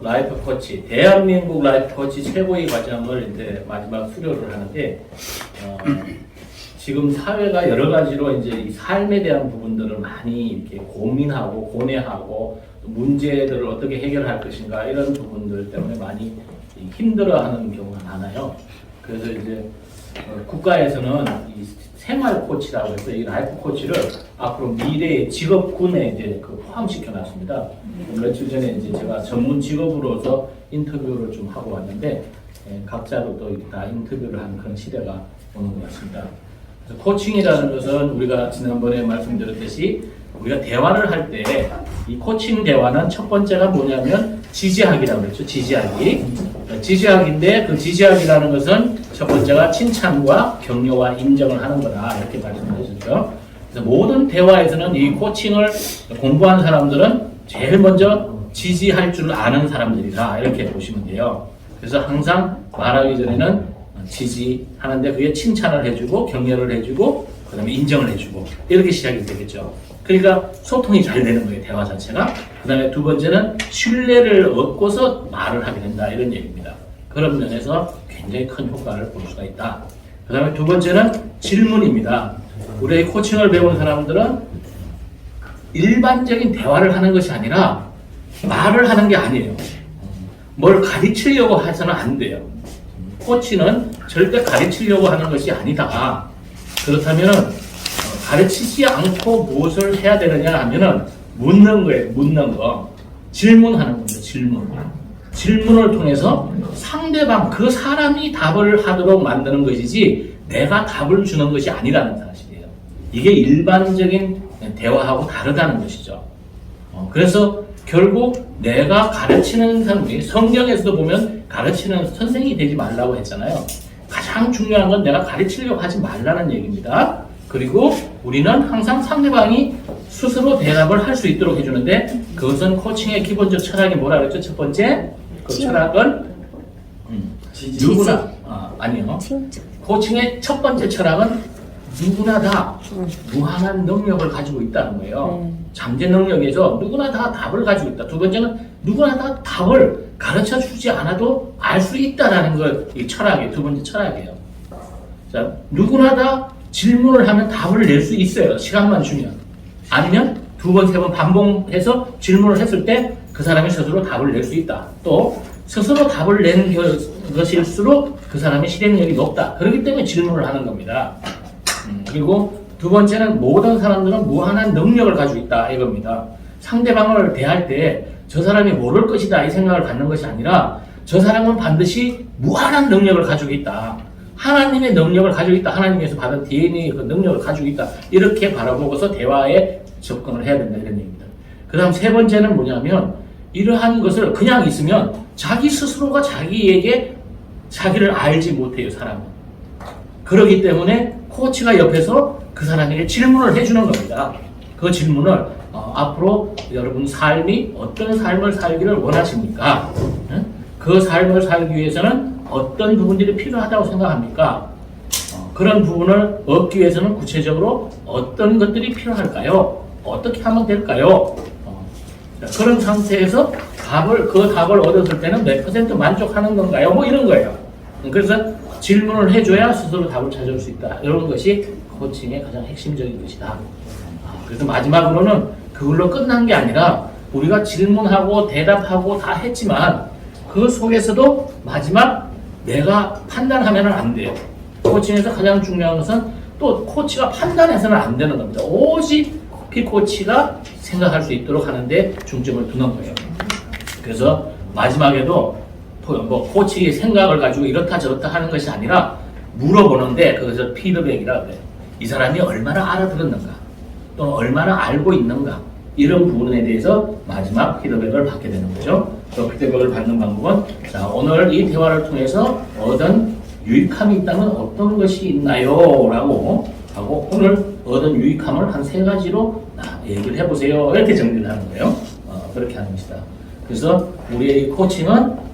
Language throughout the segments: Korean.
라이프 코치, 대한민국 라이프 코치 최고의 과정을 이제 마지막 수료를 하는데, 지금 사회가 여러 가지로 이제 이 삶에 대한 부분들을 많이 이렇게 고민하고 고뇌하고 문제들을 어떻게 해결할 것인가 이런 부분들 때문에 많이 힘들어하는 경우가 많아요. 그래서 이제 국가에서는 이 생활 코치라고 해서 이 라이프 코치를 앞으로 미래의 직업군에 이제 포함시켜 놨습니다. 며칠 전에 이제 제가 전문 직업으로서 인터뷰를 좀 하고 왔는데, 각자로 또 다 인터뷰를 하는 그런 시대가 오는 것 같습니다. 그래서 코칭이라는 것은 우리가 지난번에 말씀드렸듯이 우리가 대화를 할 때 이 코칭 대화는 첫 번째가 뭐냐면 지지하기라고 그랬죠. 지지하기인데 그 지지하기라는 것은 첫 번째가 칭찬과 격려와 인정을 하는 거다 이렇게 말씀을 해주셨죠. 그래서 모든 대화에서는 이 코칭을 공부한 사람들은 제일 먼저 지지할 줄 아는 사람들이다 이렇게 보시면 돼요. 그래서 항상 말하기 전에는 지지하는데 그게 칭찬을 해주고 격려를 해주고 그 다음에 인정을 해주고 이렇게 시작이 되겠죠. 그러니까 소통이 잘 되는 거예요, 대화 자체가. 그 다음에 두 번째는 신뢰를 얻고서 말을 하게 된다 이런 얘기입니다. 그런 면에서 굉장히 큰 효과를 볼 수가 있다. 그 다음에 두 번째는 질문입니다. 우리 코칭을 배운 사람들은 일반적인 대화를 하는 것이 아니라 말을 하는 게 아니에요. 뭘 가르치려고 해서는 안 돼요. 코치는 절대 가르치려고 하는 것이 아니다. 그렇다면 가르치지 않고 무엇을 해야 되느냐 하면은 묻는 거예요. 묻는 거. 질문하는 겁니다. 질문을 통해서 상대방 그 사람이 답을 하도록 만드는 것이지 내가 답을 주는 것이 아니라는 사실이에요. 이게 일반적인 대화하고 다르다는 것이죠. 그래서 결국 내가 가르치는 사람이 성경에서도 보면 가르치는 선생이 되지 말라고 했잖아요. 가장 중요한 건 내가 가르치려고 하지 말라는 얘기입니다. 그리고 우리는 항상 상대방이 스스로 대답을 할 수 있도록 해주는데 그것은 코칭의 기본적 철학이 뭐라 그랬죠? 첫 번째 그 철학은 누구나 아니요. 코칭의 첫 번째 철학은 누구나 다 무한한 능력을 가지고 있다는 거예요. 잠재 능력에서 누구나 다 답을 가지고 있다. 두 번째는 누구나 다 답을 가르쳐 주지 않아도 알 수 있다라는 것, 이 철학이 두 번째 철학이에요. 자, 누구나 다 질문을 하면 답을 낼 수 있어요. 시간만 주면. 아니면 두 번, 세 번 반복해서 질문을 했을 때 그 사람이 스스로 답을 낼 수 있다. 또 스스로 답을 낸 것일수록 그 사람의 실행력이 높다. 그렇기 때문에 질문을 하는 겁니다. 그리고 두 번째는 모든 사람들은 무한한 능력을 가지고 있다 이겁니다. 상대방을 대할 때 저 사람이 모를 것이다 이 생각을 갖는 것이 아니라 저 사람은 반드시 무한한 능력을 가지고 있다. 하나님의 능력을 가지고 있다. 하나님에서 받은 DNA의 그 능력을 가지고 있다. 이렇게 바라보고서 대화에 접근을 해야 된다 이런 얘기입니다. 그 다음 세 번째는 뭐냐면 이러한 것을 그냥 있으면 자기 스스로가 자기에게 자기를 알지 못해요. 사람은. 그렇기 때문에 코치가 옆에서 그 사람에게 질문을 해주는 겁니다. 그 질문을 앞으로 여러분 삶이 어떤 삶을 살기를 원하십니까? 그 삶을 살기 위해서는 어떤 부분들이 필요하다고 생각합니까? 그런 부분을 얻기 위해서는 구체적으로 어떤 것들이 필요할까요? 어떻게 하면 될까요? 그런 상태에서 그 답을 얻었을 때는 몇 % 만족하는 건가요? 뭐 이런 거예요. 그래서 질문을 해줘야 스스로 답을 찾을 수 있다. 이런 것이 코칭의 가장 핵심적인 것이다. 그래서 마지막으로는 그걸로 끝난 게 아니라 우리가 질문하고 대답하고 다 했지만 그 속에서도 마지막 내가 판단하면 안 돼요. 코칭에서 가장 중요한 것은 또 코치가 판단해서는 안 되는 겁니다. 오직 피코치가 생각할 수 있도록 하는데 중점을 두는 거예요. 그래서 마지막에도 뭐 코치의 생각을 가지고 이렇다 저렇다 하는 것이 아니라 물어보는데 그것을 피드백이라 그래요. 이 사람이 얼마나 알아들었는가 또는 얼마나 알고 있는가 이런 부분에 대해서 마지막 피드백을 받게 되는 거죠. 또 피드백을 받는 방법은 자 오늘 이 대화를 통해서 얻은 유익함이 있다면 어떤 것이 있나요? 라고 하고 오늘 얻은 유익함을 한 3가지로 얘기를 해보세요. 이렇게 정리를 하는 거예요. 그렇게 하는 것이다. 그래서 우리의 코칭은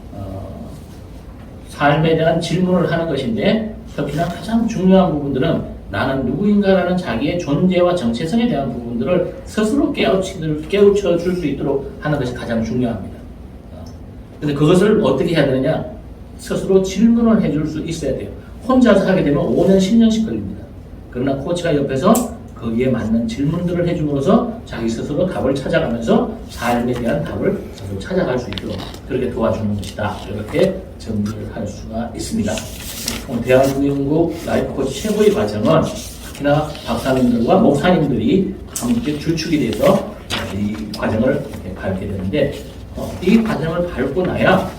삶에 대한 질문을 하는 것인데 특히나 가장 중요한 부분들은 나는 누구인가라는 자기의 존재와 정체성에 대한 부분들을 스스로 깨우쳐 줄 수 있도록 하는 것이 가장 중요합니다. 근데 그것을 어떻게 해야 되느냐? 스스로 질문을 해줄 수 있어야 돼요. 혼자서 하게 되면 5년, 10년씩 걸립니다. 그러나 코치가 옆에서 거기에 맞는 질문들을 해줌으로써 자기 스스로 답을 찾아가면서 삶에 대한 답을 스스로 찾아갈 수 있도록 그렇게 도와주는 것이다. 이렇게 정리를 할 수가 있습니다. 대한민국 라이프 코치 최고의 과정은 특히나 박사님들과 목사님들이 함께 주축이 돼서 이 과정을 밟게 되는데 이 과정을 밟고 나야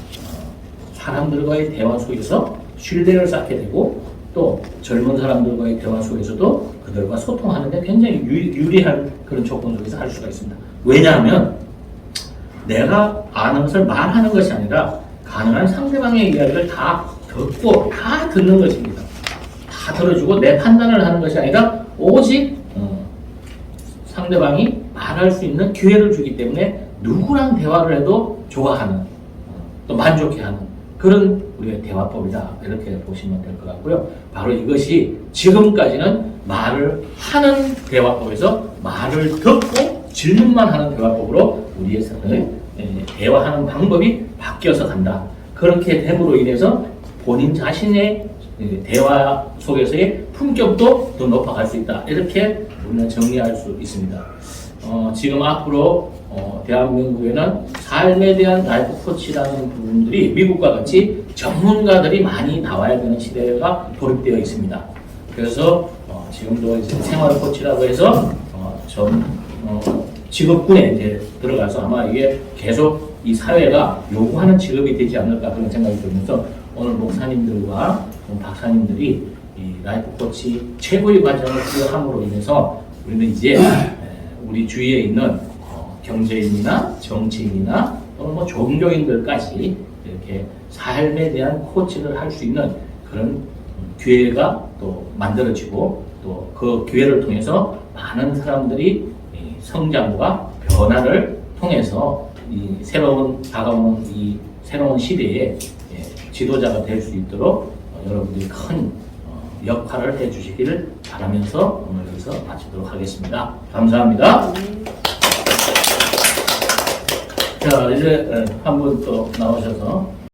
사람들과의 대화 속에서 신뢰를 쌓게 되고 또 젊은 사람들과의 대화 속에서도 그들과 소통하는 데 굉장히 유리한 그런 조건 속에서 할 수가 있습니다. 왜냐하면 내가 아는 것을 말하는 것이 아니라 가능한 상대방의 이야기를 다 듣고 다 듣는 것입니다. 다 들어주고 내 판단을 하는 것이 아니라 오직 상대방이 말할 수 있는 기회를 주기 때문에 누구랑 대화를 해도 좋아하는 또 만족해하는 그런 우리의 대화법이다. 이렇게 보시면 될 것 같고요. 바로 이것이 지금까지는 말을 하는 대화법에서 말을 듣고 질문만 하는 대화법으로 우리의 대화하는 방법이 바뀌어서 간다. 그렇게 됨으로 인해서 본인 자신의 대화 속에서의 품격도 더 높아갈 수 있다. 이렇게 우리는 정리할 수 있습니다. 지금 앞으로 대한민국에는 삶에 대한 라이프 코치라는 부분들이 미국과 같이 전문가들이 많이 나와야 되는 시대가 돌입되어 있습니다. 그래서 지금도 이제 생활 코치라고 해서 직업군에 이제 들어가서 아마 이게 계속 이 사회가 요구하는 직업이 되지 않을까 그런 생각이 들면서 오늘 목사님들과 박사님들이 이 라이프 코치 최고의 과정을 수행함으로 인해서 우리는 이제 우리 주위에 있는 경제인이나 정치인이나 또는 뭐 종교인들까지 이렇게 삶에 대한 코치를 할 수 있는 그런 기회가 또 만들어지고 또 그 기회를 통해서 많은 사람들이 성장과 변화를 통해서 이 새로운 다가오는 이 새로운 시대에 지도자가 될 수 있도록 여러분들이 큰 역할을 해주시기를 바라면서 오늘 여기서 마치도록 하겠습니다. 감사합니다. 자, 이제 한 분 또 나오셔서